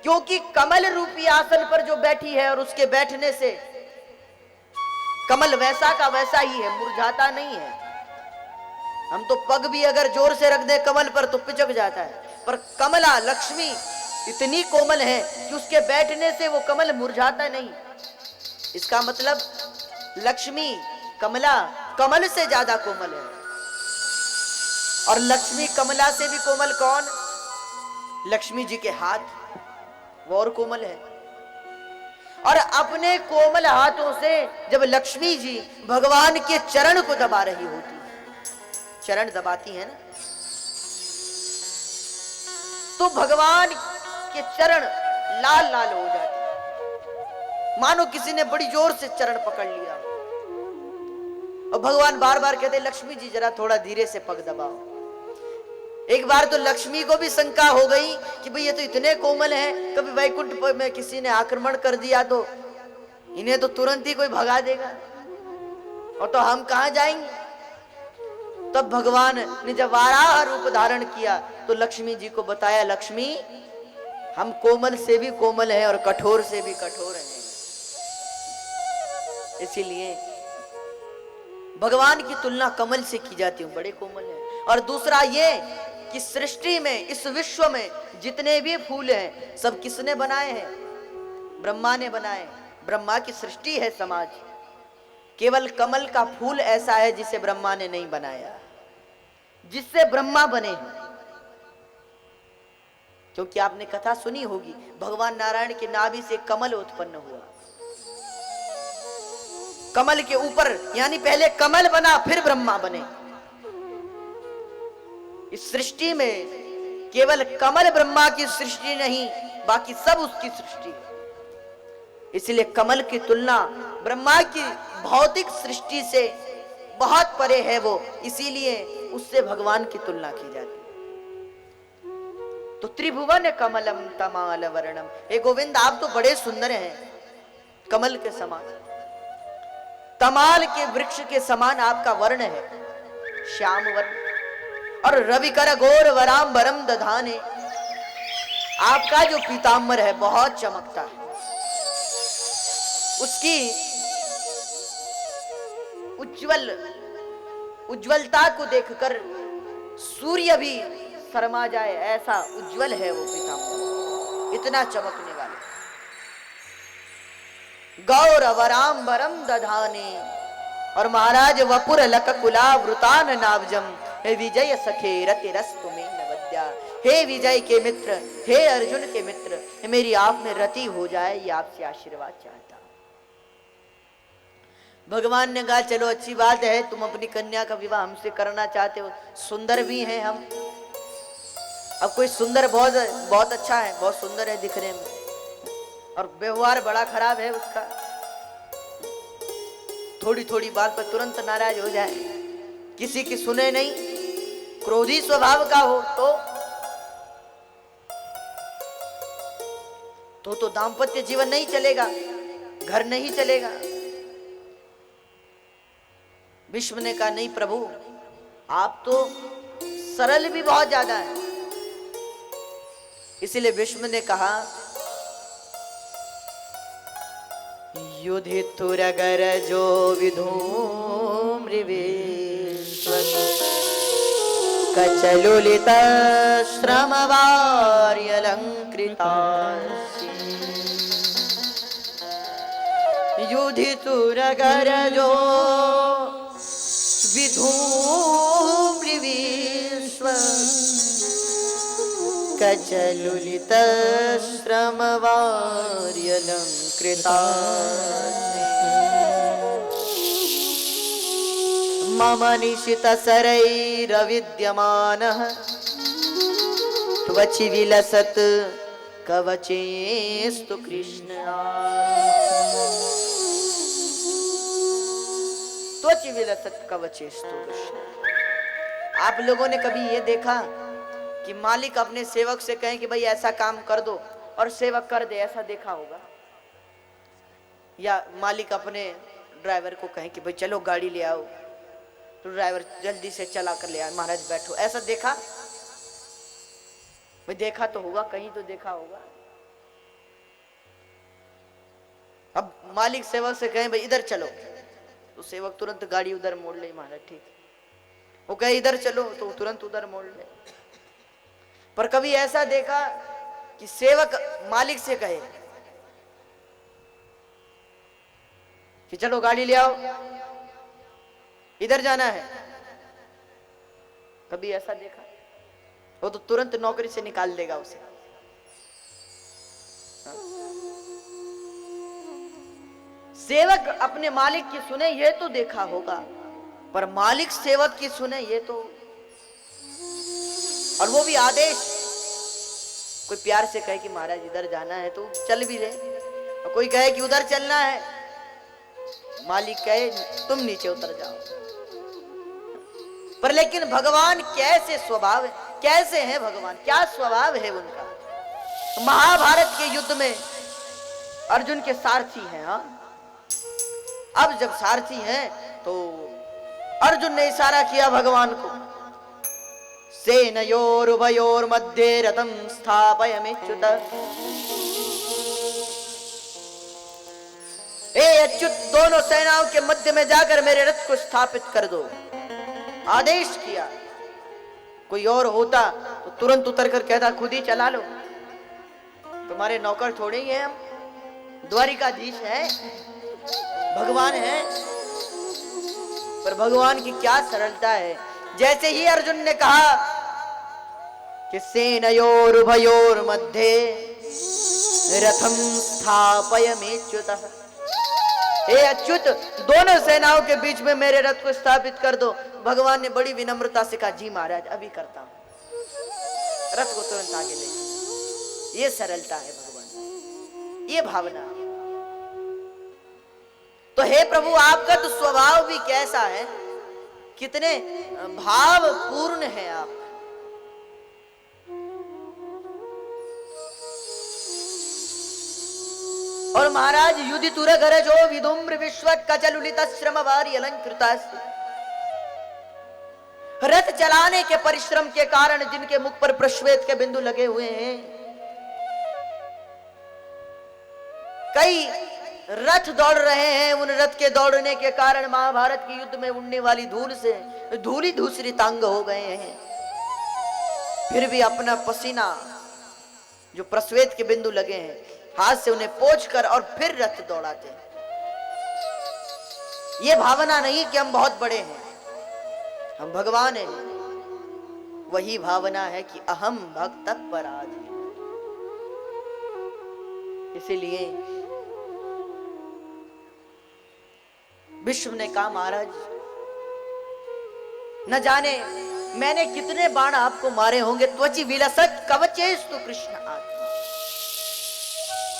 क्योंकि कमल रूपी आसन पर जो बैठी है और उसके बैठने से कमल वैसा का वैसा ही है, मुरझाता नहीं है। हम तो पग भी अगर जोर से रख दे कमल पर तो पिचक जाता है, पर कमला लक्ष्मी इतनी कोमल है कि उसके बैठने से वो कमल मुरझाता नहीं। इसका मतलब लक्ष्मी कमला कमल से ज्यादा कोमल है। और लक्ष्मी कमला से भी कोमल कौन? लक्ष्मी जी के हाथ, वो और कोमल है। और अपने कोमल हाथों से जब लक्ष्मी जी भगवान के चरण को दबा रही होती, चरण दबाती है ना, तो भगवान के चरण लाल लाल हो जाते, मानो किसी ने बड़ी जोर से चरण पकड़ लिया। और भगवान बार बार कहते, लक्ष्मी जी जरा थोड़ा धीरे से पग दबाओ। एक बार तो लक्ष्मी को भी शंका हो गई कि भाई ये तो इतने कोमल हैं, कभी वैकुंठ में किसी ने आक्रमण कर दिया तो इन्हें तो तुरंत ही कोई भगा देगा, और तो हम कहां जाएंगे। तब भगवान ने जब वाराह रूप धारण किया तो लक्ष्मी जी को बताया, लक्ष्मी हम कोमल से भी कोमल हैं और कठोर से भी कठोर हैं। इसीलिए भगवान की तुलना कमल से की जाती है, बड़े कोमल है। और दूसरा ये कि सृष्टि में, इस विश्व में जितने भी फूल हैं सब किसने बनाए हैं? ब्रह्मा ने बनाए। ब्रह्मा की सृष्टि है समाज। केवल कमल का फूल ऐसा है जिसे ब्रह्मा ने नहीं बनाया, जिससे ब्रह्मा बने हैं। क्योंकि आपने कथा सुनी होगी, भगवान नारायण की नाभि से कमल उत्पन्न हुआ। कमल के ऊपर, यानी पहले कमल बना फिर ब्रह्मा बने। इस सृष्टि में केवल कमल ब्रह्मा की सृष्टि नहीं, बाकी सब उसकी सृष्टि है। इसलिए कमल की तुलना ब्रह्मा की भौतिक सृष्टि से बहुत परे है वो, इसीलिए उससे भगवान की तुलना की जाती है। तो त्रिभुवन कमलम तमाल वर्णम, हे गोविंद आप तो बड़े सुंदर हैं, कमल के समान, तमाल के वृक्ष के समान आपका वर्ण है, श्याम वर्ण। और रवि कर घोर वरांबरम दधाने, आपका जो पीतांबर है बहुत चमकता है। उसकी उज्ज्वलता को देखकर सूर्य भी शर्मा जाए, ऐसा उज्जवल है वो पीतांबर, इतना चमकने वाला। गौरवरांबरम दधाने, और महाराज वपुर लक कुला वृतान नावजम, हे विजय सखे रति रस तुम्हें नवद्या, हे विजय के मित्र, हे अर्जुन के मित्र, मेरी आप में रति हो जाए, ये आपसे आशीर्वाद चाहता। भगवान ने कहा चलो अच्छी बात है, तुम अपनी कन्या का विवाह हमसे करना चाहते हो, सुंदर भी हैं हम। अब कोई सुंदर बहुत अच्छा है, बहुत सुंदर है दिखने में, और व्यवहार बड़ा खराब है उसका, थोड़ी थोड़ी बात पर तुरंत नाराज हो जाए, किसी की सुने नहीं, क्रोधी स्वभाव का हो तो दाम्पत्य जीवन नहीं चलेगा, घर नहीं चलेगा। विष्णु ने कहा नहीं प्रभु, आप तो सरल भी बहुत ज्यादा है। इसलिए विष्णु ने कहा, युधितुरगर जो विधूम्रिवेश्वर कचलुलित श्रमवार्यलंकृतासि, युधितुरगर जो विधूम्रिवेश्वर कचलुलित श्रमवार्यलंकृतासि, मम निशितशरैरविद्यमानः त्वचि विलसत् कवचेस्तु कृष्ण, त्वचि विलसत् कवचेस्तु कृष्ण। आप लोगों ने कभी ये देखा कि मालिक अपने सेवक से कहें कि भाई ऐसा काम कर दो और सेवक कर दे, ऐसा देखा होगा? या मालिक अपने ड्राइवर को कहें कि भाई चलो गाड़ी ले आओ, तो ड्राइवर जल्दी से चला कर ले आए, महाराज बैठो, ऐसा देखा? भाई देखा तो होगा, कहीं तो देखा होगा। अब मालिक सेवक से कहे भाई इधर चलो, तो सेवक तुरंत गाड़ी उधर मोड़ ले, महाराज ठीक। वो कहे इधर चलो, तो तुरंत उधर मोड़ ले। पर कभी ऐसा देखा कि सेवक मालिक से कहे कि चलो गाड़ी ले आओ, इधर जाना है, कभी ऐसा देखा? वो तो तुरंत नौकरी से निकाल देगा उसे। सेवक अपने मालिक की सुने ये तो देखा होगा, पर मालिक सेवक की सुने ये तो, और वो भी आदेश। कोई प्यार से कहे कि महाराज इधर जाना है तो चल भी रहे, और कोई कहे कि उधर चलना है, मालिक कहे तुम नीचे उतर जाओ। पर लेकिन भगवान कैसे स्वभाव है, कैसे हैं भगवान, क्या स्वभाव है उनका। महाभारत के युद्ध में अर्जुन के सारथी हैं। हाँ, अब जब सारथी हैं तो अर्जुन ने इशारा किया भगवान को, सेनयोर उभयोर मध्ये रथम स्थापयाम्युत। ए अच्युत, दोनों सेनाओं के मध्य में जाकर मेरे रथ को स्थापित कर दो, आदेश किया। कोई और होता तो तुरंत उतर कर कहता खुद ही चला लो, तुम्हारे नौकर थोड़े ही हैं हम, द्वारिकाधीश है, भगवान है। पर भगवान की क्या सरलता है। जैसे ही अर्जुन ने कहा कि सेनयोर उभयोर मध्ये रथम स्थापयाम्युत, हे अच्युत, दोनों सेनाओं के बीच में मेरे रथ को स्थापित कर दो। भगवान ने बड़ी विनम्रता से कहा जी महाराज अभी करता हूं, रथ को तुरंत आगे ले। ये सरलता है भगवान, ये भावना। तो हे प्रभु, आपका तो स्वभाव भी कैसा है, कितने भाव पूर्ण है आप। और महाराज युधितुर घर जो विधुम्र विश्व कचलुलित श्रम वारी अलंकृता, रथ चलाने के परिश्रम के कारण जिनके मुख पर प्रश्वेत के बिंदु लगे हुए हैं, कई रथ दौड़ रहे हैं, उन रथ के दौड़ने के कारण महाभारत के युद्ध में उड़ने वाली धूल से धूली धूसरी तांग हो गए हैं। फिर भी अपना पसीना जो प्रश्वेत के बिंदु लगे हैं, हाथ से उन्हें पोंछकर और फिर रथ दौड़ाते हैं। ये भावना नहीं कि हम बहुत बड़े हैं, हम भगवान हैं, वही भावना है कि अहम भक्त पराधीन। इसीलिए विश्व ने कहा महाराज न जाने मैंने कितने बाण आपको मारे होंगे, त्वचि विलसत कवचेस्तु कृष्ण आत्मा।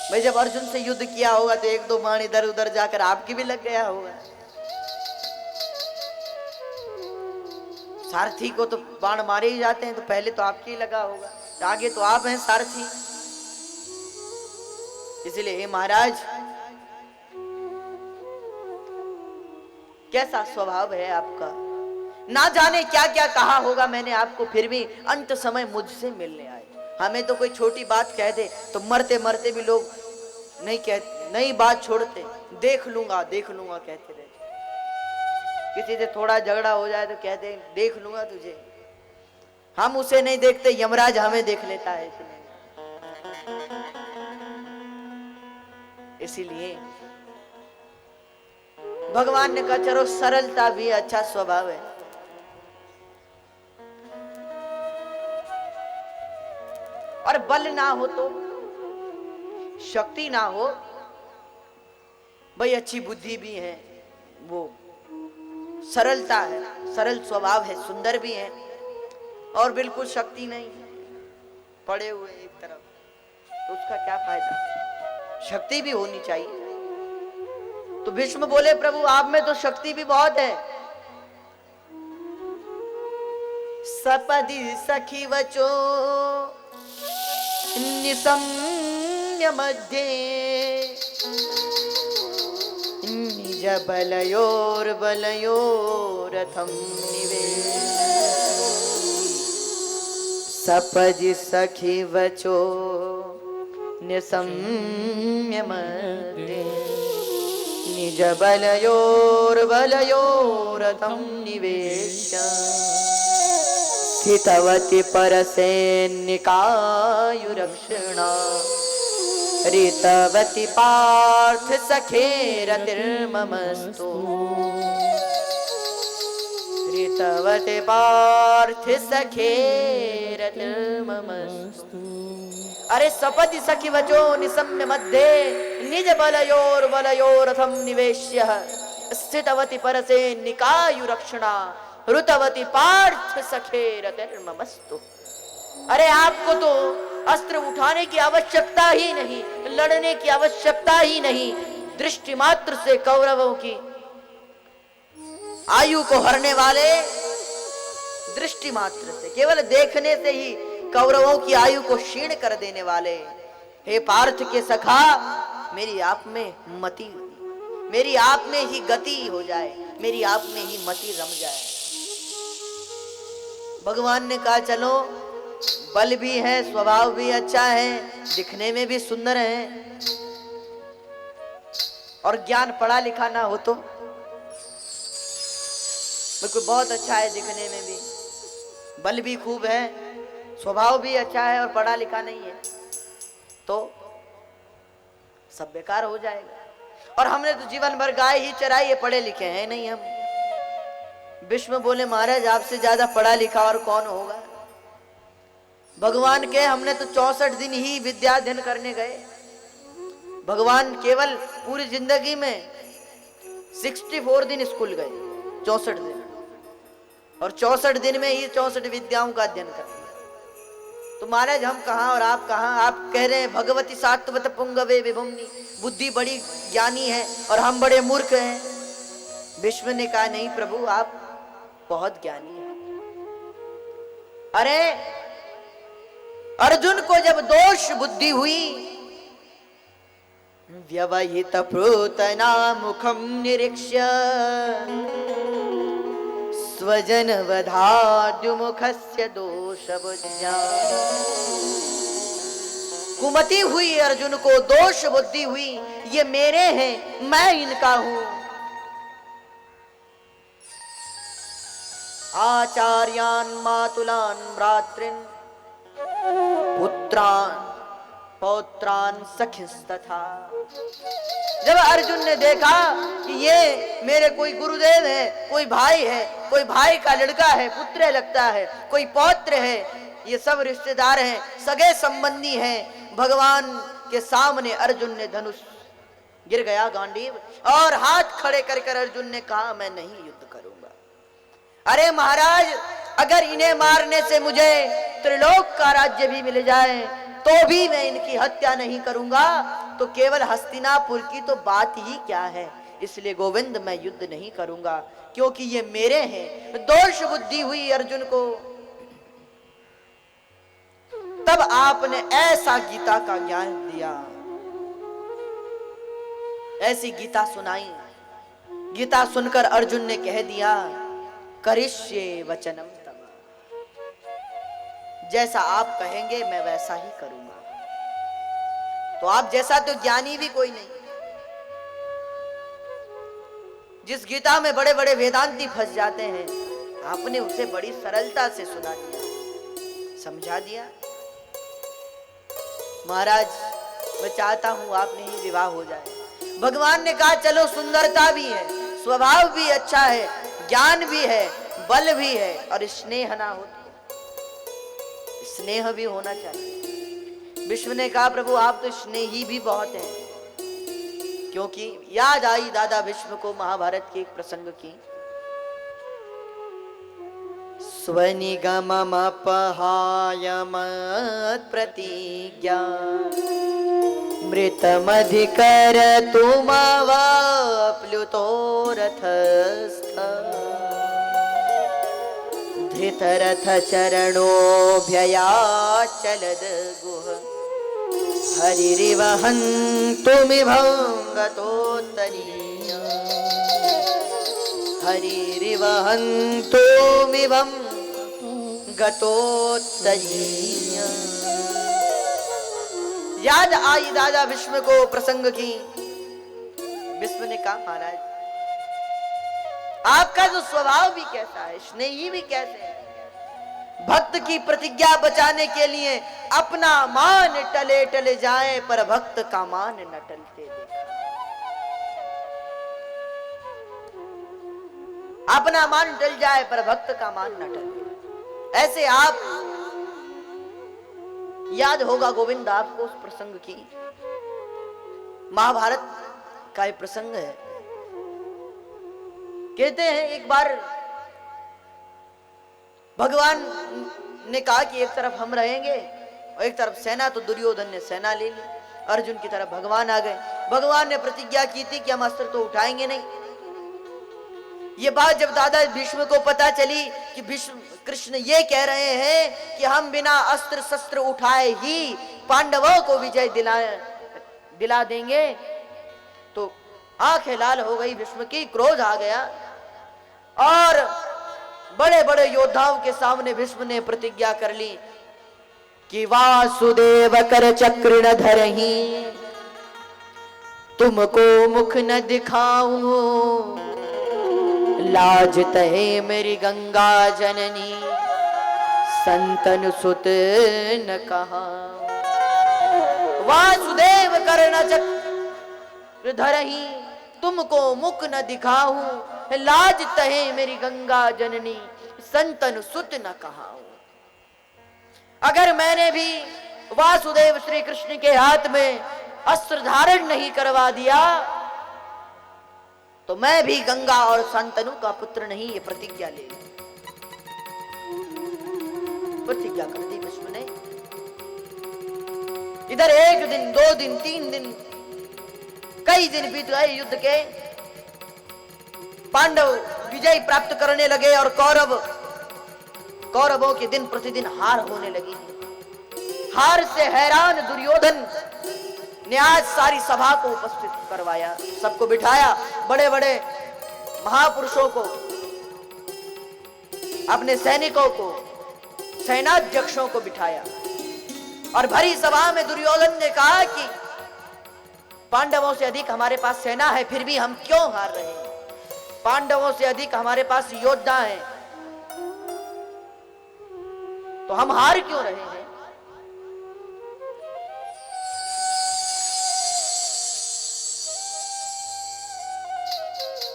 भाई जब अर्जुन से युद्ध किया होगा तो एक दो बाण इधर उधर जाकर आपकी भी लग गया होगा। सारथी को तो बाण मारे ही जाते हैं, तो पहले तो आपके ही लगा होगा, तो आगे तो आप हैं सारथी। इसलिए हे महाराज, कैसा स्वभाव है आपका, ना जाने क्या क्या कहा होगा मैंने आपको, फिर भी अंत समय मुझसे मिलने आए। हमें तो कोई छोटी बात कह दे तो मरते मरते भी लोग नहीं बात छोड़ते, देख लूंगा कहते रहते। किसी से थोड़ा झगड़ा हो जाए तो कहते हैं देख लूंगा तुझे, हम उसे नहीं देखते, यमराज हमें देख लेता है। इसीलिए भगवान ने कहा चलो सरलता भी अच्छा स्वभाव है। और बल ना हो तो, शक्ति ना हो, भाई अच्छी बुद्धि भी है, वो सरलता है, सरल स्वभाव है, सुंदर भी है, और बिल्कुल शक्ति नहीं, पड़े हुए एक तरफ, तो उसका क्या फायदा। शक्ति भी होनी चाहिए। तो भीष्म बोले प्रभु आप में तो शक्ति भी बहुत है। सपदि सखी वचो निसम्य मध्ये निज बलयोर बलयोरथम निवेश। सपदि सखी वचो निसम्य मध्ये निज बलयोर्बलयोरथं निवेश्य स्थितवती परसैनिकायुरक्षिणा ऋतवती पार्थ सखेरतिर्ममस्तु ऋतवती पार्थ सखेरतिर्ममस्तु। अरे सपति सखी वचो निसम्य मध्ये निज बलयोर्बलयोरथं निवेश्य स्थितवती परसैनिकायुरक्षिणा ऋतवती पार्थ सखेरतिर्ममस्तु। अरे आपको तो अस्त्र उठाने की आवश्यकता ही नहीं, लड़ने की आवश्यकता ही नहीं, दृष्टि मात्र से कौरवों की आयु को हरने वाले, दृष्टि मात्र से, केवल देखने से ही कौरवों की आयु को क्षीण कर देने वाले, हे पार्थ के सखा, मेरी आप में मति, मेरी आप में ही गति हो जाए, मेरी आप में ही मति रम जाए। भगवान ने कहा चलो, बल भी है, स्वभाव भी अच्छा है, दिखने में भी सुंदर है, और ज्ञान पढ़ा लिखा ना हो तो बिल्कुल बहुत अच्छा है, दिखने में भी बल भी खूब है, स्वभाव भी अच्छा है और पढ़ा लिखा नहीं है, तो सब बेकार हो जाएगा। और हमने तो जीवन भर गाय ही चराई है, पढ़े लिखे हैं नहीं हम। विष्णु बोले महाराज आपसे ज्यादा पढ़ा लिखा और कौन होगा। भगवान के हमने तो 64 दिन ही विद्या अध्ययन करने गए। भगवान केवल पूरी जिंदगी में 64 दिन स्कूल गए, 64 दिन, और 64 दिन में ही 64 विद्याओं का अध्ययन कर लिया। तो महाराज हम कहाँ और आप कहाँ। आप कह रहे हैं भगवती सात्वत पुंगवे विभुम्नि, बुद्धि बड़ी ज्ञानी है और हम बड़े मूर्ख हैं। विष्णु ने कहा नहीं प्रभु, आप बहुत ज्ञानी हैं। अरे अर्जुन को जब दोष बुद्धि हुई, व्यवहित प्रोतना मुखम निरीक्ष्य स्वजन वधाद्युमुखस्य दोष बुद्ध्या। कुमति हुई अर्जुन को, दोष बुद्धि हुई, ये मेरे हैं, मैं इनका हूं। आचार्यान मातुलान भ्रातृन पुत्रान पौत्रान सखिस्तथा। जब अर्जुन ने देखा कि ये मेरे कोई गुरुदेव है, कोई भाई है, कोई भाई का लड़का है, पुत्र लगता है, कोई पौत्र है, ये सब रिश्तेदार हैं, सगे संबंधी हैं, भगवान के सामने अर्जुन ने धनुष, गिर गया गांडीव, और हाथ खड़े कर अर्जुन ने कहा मैं नहीं युद्ध करूंगा। अरे महाराज, अगर इन्हें मारने से मुझे त्रिलोक का राज्य भी मिल जाए तो भी मैं इनकी हत्या नहीं करूंगा, तो केवल हस्तिनापुर की तो बात ही क्या है। इसलिए गोविंद मैं युद्ध नहीं करूंगा, क्योंकि ये मेरे हैं। दोष बुद्धि हुई अर्जुन को। तब आपने ऐसा गीता का ज्ञान दिया, ऐसी गीता सुनाई। गीता सुनकर अर्जुन ने कह दिया करिष्ये वचनम तव, जैसा आप कहेंगे मैं वैसा ही करूंगा। तो आप जैसा तो ज्ञानी भी कोई नहीं। जिस गीता में बड़े बड़े वेदांती फंस जाते हैं, आपने उसे बड़ी सरलता से सुना दिया, समझा दिया। महाराज मैं चाहता हूं आप में ही विवाह हो जाए। भगवान ने कहा चलो, सुंदरता भी है, स्वभाव भी अच्छा है, ज्ञान भी है, बल भी है, और स्नेह ना हो, स्नेह भी होना चाहिए। विष्णु ने कहा प्रभु आप तो स्नेही भी बहुत हैं, क्योंकि याद आई दादा भीष्म को महाभारत के एक प्रसंग की। स्वनिगममपहाय मत्प्रतिज्ञा मृतमधिकरतुमवाप्लुतो रथस्थ धृतरथ चरणोऽभ्ययाचलद गुह हरिरिवहन्तुमिभं गतोत्तरीय हरिरिवहन्तुमिभं गतोत्तरीय। याद आई दादा भीष्म को प्रसंग की। भीष्म भीष्म ने कहा महाराज आपका जो स्वभाव भी कैसा है, स्नेही भी कैसे है, भक्त की प्रतिज्ञा बचाने के लिए अपना मान टले टले जाए पर भक्त का मान न टलते देखा। अपना मान टल जाए पर भक्त का मान न टले। ऐसे आप याद होगा गोविंद आपको उस प्रसंग की, महाभारत का एक प्रसंग है। कहते हैं एक बार भगवान ने कहा कि एक तरफ हम रहेंगे और एक तरफ सेना, तो दुर्योधन ने सेना ले ली, अर्जुन की तरफ भगवान आ गए। भगवान ने प्रतिज्ञा की थी कि हम अस्त्र तो उठाएंगे नहीं। ये बात जब दादा भीष्म को पता चली कि भीष्म कृष्ण ये कह रहे हैं कि हम बिना अस्त्र शस्त्र उठाए ही पांडवों को विजय दिला देंगे, तो आंखें लाल हो गई भीष्म की, क्रोध आ गया और बड़े बड़े योद्धाओं के सामने भीष्म ने प्रतिज्ञा कर ली कि वासुदेव कर चक्र न धरही, तुमको मुख न दिखाऊं, लाज तहे मेरी गंगा जननी, संतन सुत न कहा। वासुदेव कर न चक्र धरही, तुमको मुख न दिखाऊं, लाज तहे मेरी गंगा जननी, संतन सुत न कहाऊं। अगर मैंने भी वासुदेव श्री कृष्ण के हाथ में अस्त्र धारण नहीं करवा दिया तो मैं भी गंगा और संतनु का पुत्र नहीं, ये प्रतिज्ञा ले ली। प्रतिज्ञा कर दी भीष्म ने। इधर 1 दिन 2 दिन 3 दिन कई दिन बीत गए युद्ध के। पांडव विजय प्राप्त करने लगे और कौरवों की दिन प्रतिदिन हार होने लगी। हार से हैरान दुर्योधन ने आज सारी सभा को उपस्थित करवाया, सबको बिठाया, बड़े बड़े महापुरुषों को, अपने सैनिकों को, सेनाध्यक्षों को बिठाया और भरी सभा में दुर्योधन ने कहा कि पांडवों से अधिक हमारे पास सेना है, फिर भी हम क्यों हार रहे हैं? पांडवों से अधिक हमारे पास योद्धा हैं, तो हम हार क्यों रहे हैं?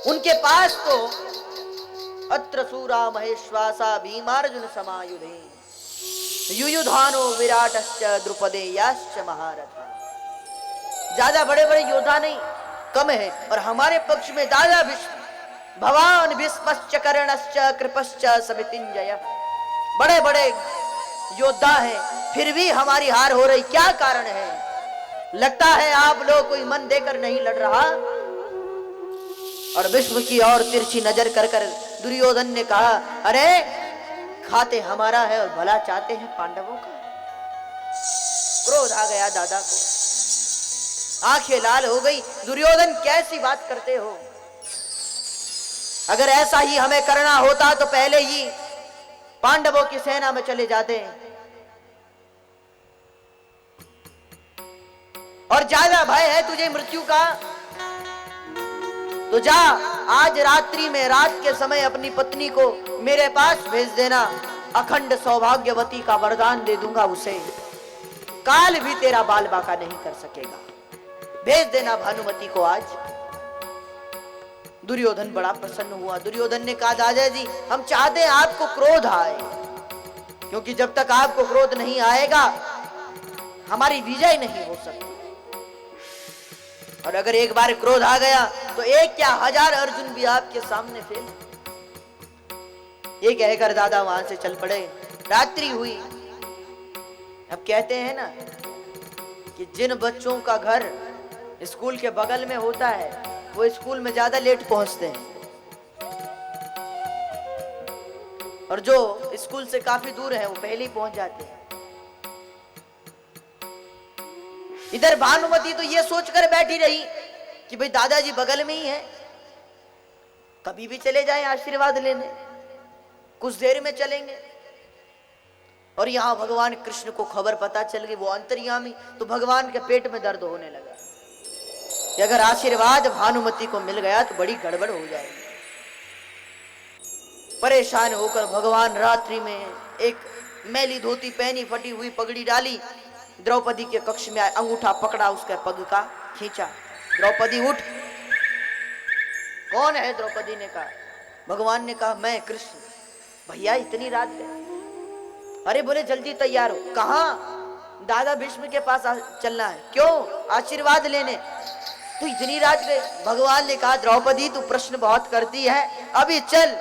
उनके पास तो अत्र सूरा महेश्वासा भीमार्जुन समायुधे, युयुधानो विराटश्च द्रुपदेयाश्च महारथा। ज्यादा बड़े बड़े योद्धा नहीं, कम है। और हमारे पक्ष में दादा भीष्म, भवान भीष्मश्च कर्णश्च कृपश्च समितिंजय, बड़े बड़े योद्धा हैं, फिर भी हमारी हार हो रही, क्या कारण है? लगता है आप लोग कोई मन देकर नहीं लड़ रहा। और भीष्म की ओर तिरछी नजर कर कर दुर्योधन ने कहा, अरे खाते हमारा है और भला चाहते हैं पांडवों का। क्रोध आ गया दादा को, आंखें लाल हो गई। दुर्योधन कैसी बात करते हो? अगर ऐसा ही हमें करना होता तो पहले ही पांडवों की सेना में चले जाते और ज्यादा भय है तुझे मृत्यु का तो जा, आज रात्रि में, रात के समय अपनी पत्नी को मेरे पास भेज देना, अखंड सौभाग्यवती का वरदान दे दूंगा उसे, काल भी तेरा बाल बाका नहीं कर सकेगा। भेज देना भानुमति को आज। दुर्योधन बड़ा प्रसन्न हुआ। दुर्योधन ने कहा, दादा जी हम चाहते हैं आपको क्रोध आए, क्योंकि जब तक आपको क्रोध नहीं आएगा हमारी विजय नहीं हो सकती। और अगर एक बार क्रोध आ गया तो एक क्या 1000 अर्जुन भी आपके सामने फेल। ये कहकर दादा वहां से चल पड़े। रात्रि हुई। अब कहते हैं ना कि जिन बच्चों का घर स्कूल के बगल में होता है वो स्कूल में ज्यादा लेट पहुंचते हैं, और जो स्कूल से काफी दूर है वो पहले ही पहुंच जाते हैं। इधर भानुमति तो ये सोचकर बैठी रही कि भाई दादाजी बगल में ही है, कभी भी चले जाएं आशीर्वाद लेने, कुछ देर में चलेंगे। और यहां भगवान कृष्ण को खबर पता चल गई, वो अंतर्यामी, तो भगवान के पेट में दर्द होने लगा। कि अगर आशीर्वाद भानुमति को मिल गया तो बड़ी गड़बड़ हो जाएगी। परेशान होकर भगवान रात्रि में एक मैली धोती पहनी, फटी हुई पगड़ी डाली, द्रौपदी के कक्ष में आए, अंगूठा पकड़ा, उसके पग का खींचा। द्रौपदी उठ। कौन है? द्रौपदी ने कहा। भगवान ने कहा मैं कृष्ण। भैया इतनी रात गए? अरे बोले जल्दी तैयार हो। कहाँ? दादा भीष्म के पास चलना है। क्यों? आशीर्वाद लेने। तो इतनी रात गए? भगवान ने कहा द्रौपदी तू प्रश्न बहुत करती है, अभी चल।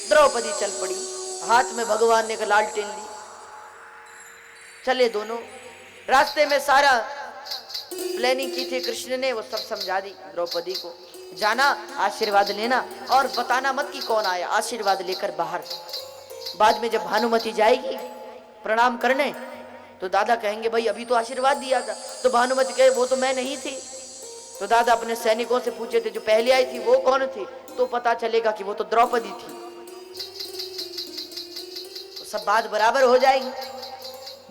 द्रौपदी चल पड़ी। हाथ में भगवान ने लालटेन ली। चले दोनों। रास्ते में सारा प्लानिंग की थी कृष्ण ने, वो सब समझा दी द्रौपदी को। जाना, आशीर्वाद लेना और बताना मत कि कौन आया। आशीर्वाद लेकर बाहर। बाद में जब भानुमति जाएगी प्रणाम करने तो दादा कहेंगे भाई अभी तो आशीर्वाद दिया था। तो भानुमति कहे वो तो मैं नहीं थी। तो दादा अपने सैनिकों से पूछे थे जो पहले आई थी वो कौन थी, तो पता चलेगा कि वो तो द्रौपदी थी। तो सब बात बराबर हो जाएगी।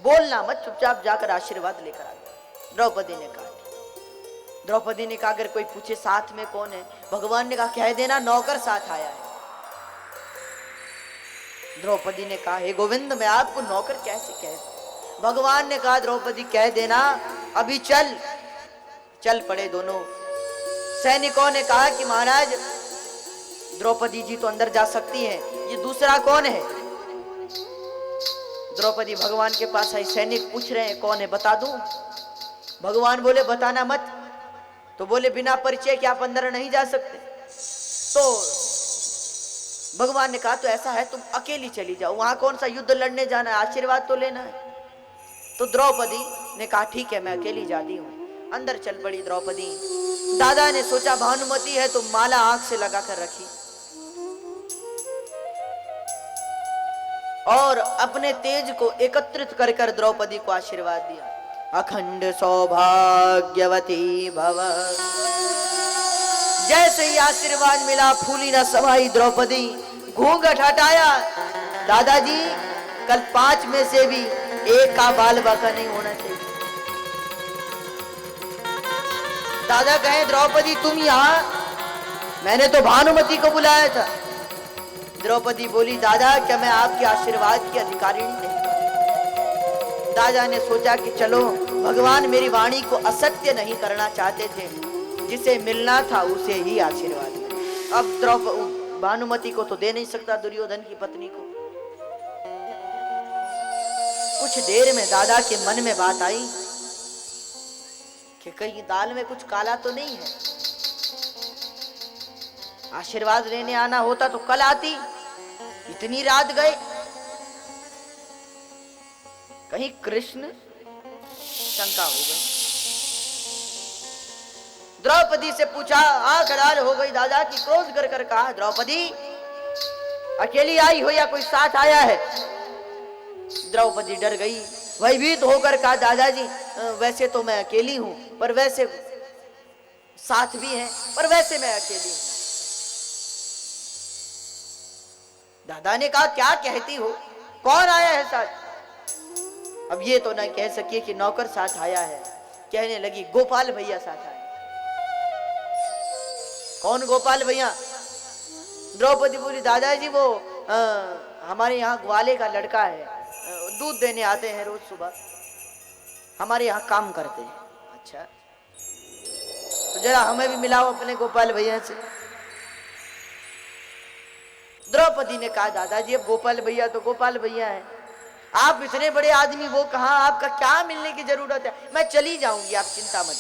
बोलना मत, चुपचाप जाकर आशीर्वाद लेकर आ। द्रौपदी ने कहा। द्रौपदी ने कहा अगर कोई पूछे साथ में कौन है, भगवान ने कहा कह देना नौकर साथ आया है। द्रौपदी ने कहा हे गोविंद मैं आपको नौकर कैसे कह। भगवान ने कहा द्रौपदी कह देना अभी चल। चल पड़े दोनों। सैनिकों ने कहा कि महाराज द्रौपदी जी तो अंदर जा सकती हैं, ये दूसरा कौन है? द्रौपदी भगवान के पास आई। सैनिक पूछ रहे हैं कौन है, बता दूं? भगवान बोले बताना मत। तो बोले बिना परिचय के आप अंदर नहीं जा सकते। तो भगवान ने कहा तो ऐसा है तुम अकेली चली जाओ, वहां कौन सा युद्ध लड़ने जाना है, आशीर्वाद तो लेना है। तो द्रौपदी ने कहा ठीक है मैं अकेली जाती हूँ। अंदर चल पड़ी द्रौपदी। दादा ने सोचा भानुमति है तो माला आंख से लगाकर रखी और अपने तेज को एकत्रित कर कर द्रौपदी को आशीर्वाद दिया। अखंड सौभाग्यवती भव। जैसे ही आशीर्वाद मिला फूली न समाई द्रौपदी। घूंघट हटाया। दादाजी कल 5 में से भी एक का बाल बाका नहीं होना चाहिए। दादा कहे द्रौपदी तुम यहाँ? मैंने तो भानुमति को बुलाया था। द्रौपदी बोली दादा क्या मैं आपके आशीर्वाद की अधिकारिणी नहीं? दादा ने सोचा कि चलो भगवान मेरी वाणी को असत्य नहीं करना चाहते थे, जिसे मिलना था उसे ही आशीर्वाद। अब भानुमति को तो दे नहीं सकता दुर्योधन की पत्नी को। कुछ देर में दादा के मन में बात आई कि कहीं दाल में कुछ काला तो नहीं है। आशीर्वाद लेने आना होता तो कल आती, इतनी रात गए। कहीं कृष्ण? शंका हो गई। द्रौपदी से पूछा, आंख लाल हो गई दादा की। क्रोध कर कर कहा द्रौपदी अकेली आई हो या कोई साथ आया है? द्रौपदी डर गई, भयभीत होकर कहा दादाजी वैसे तो मैं अकेली हूं, पर वैसे साथ भी हैं, पर वैसे मैं अकेली हूं। दादा ने कहा क्या कहती हो, कौन आया है साथ? अब ये तो ना कह सकिए कि नौकर साथ आया है। कहने लगी गोपाल भैया साथ आए। कौन गोपाल भैया? द्रौपदी बोली दादाजी वो हमारे यहाँ ग्वाले का लड़का है, दूध देने आते हैं रोज सुबह, हमारे यहाँ काम करते हैं। अच्छा तो जरा हमें भी मिलाओ अपने गोपाल भैया से। द्रौपदी ने कहा दादाजी अब गोपाल भैया तो गोपाल भैया है, आप इतने बड़े आदमी वो कहां, आपका क्या मिलने की जरूरत है, मैं चली जाऊंगी आप चिंता मत।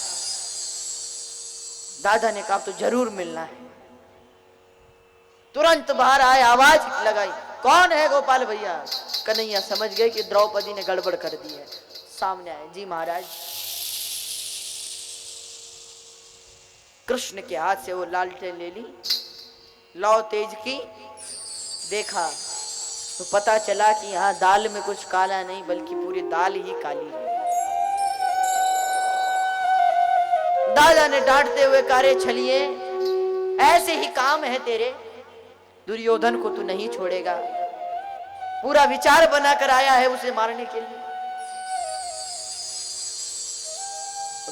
दादा ने कहा तो जरूर मिलना है। तुरंत बाहर आए, आवाज लगाई कौन है गोपाल भैया? कन्हैया समझ गए कि द्रौपदी ने गड़बड़ कर दी है। सामने आए, जी महाराज। कृष्ण के हाथ से वो लालटेन ले ली, लौ तेज की, देखा तो पता चला कि यहाँ दाल में कुछ काला नहीं बल्कि पूरी दाल ही काली है। दादा ने डांटते हुए कहा छलिए ऐसे ही काम है तेरे, दुर्योधन को तू नहीं छोड़ेगा। पूरा विचार बनाकर आया है उसे मारने के लिए।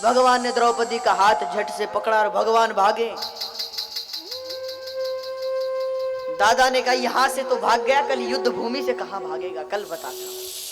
भगवान ने द्रौपदी का हाथ झट से पकड़ा और भगवान भागे। दादा ने कहा यहां से तो भाग गया, कल युद्ध भूमि से कहां भागेगा, कल बताता।